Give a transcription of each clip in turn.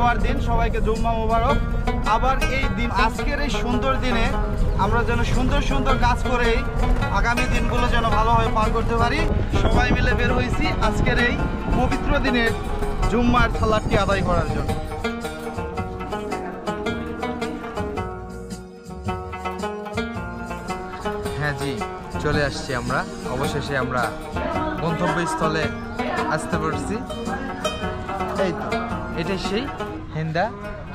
জুম্মার দিন, সবাইকে জুম্মা মোবারক। আবার এই দিন, আজকের এই সুন্দর দিনে আমরা যেন সুন্দর সুন্দর কাজ করে আগামী দিনগুলো যেন ভালোভাবে পার করতে পারি। সবাই মিলে বের হয়েছি আজকের এই পবিত্র দিনে জুম্মার সালাতটি আদায় করার জন্য। হ্যাঁ জি, চলে আসছি আমরা, অবশেষে আমরা গন্তব্যস্থলে আসতে পারছি। এই তো, এটাই সেই হেন্দা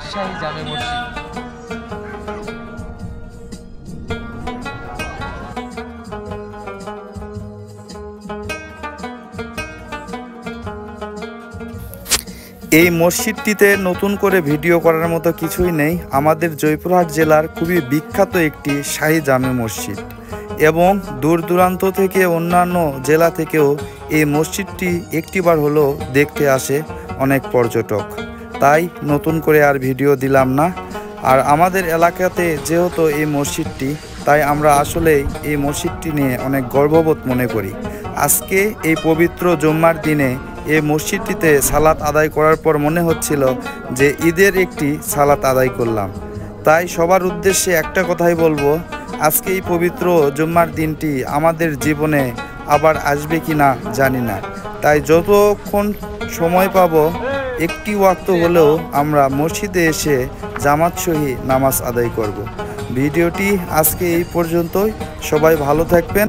শাহী জামে মসজিদ। এই মসজিদটিতে নতুন করে ভিডিও করার মতো কিছুই নেই। আমাদের জয়পুরহাট জেলার খুবই বিখ্যাত একটি শাহী জামে মসজিদ এবং দূর দূরান্ত থেকে অন্যান্য জেলা থেকেও এই মসজিদটি একটিবার হলেও দেখতে আসে অনেক পর্যটক। তাই নতুন করে আর ভিডিও দিলাম না। আর আমাদের এলাকাতে যেহেতু এই মসজিদটি, তাই আমরা আসলেই এই মসজিদটি নিয়ে অনেক গর্ববোধ মনে করি। আজকে এই পবিত্র জুম্মার দিনে এই মসজিদটিতে সালাত আদায় করার পর মনে হচ্ছিল যে ঈদের একটি সালাত আদায় করলাম। তাই সবার উদ্দেশ্যে একটা কথাই বলবো, আজকে এই পবিত্র জুম্মার দিনটি আমাদের জীবনে আবার আসবে কি না জানি না। তাই যতক্ষণ সময় পাবো একটি ওয়াক্ত হলেও আমরা মসজিদে এসে জামাত সহি নামাজ আদায় করব। ভিডিওটি আজকে এই পর্যন্তই। সবাই ভালো থাকবেন।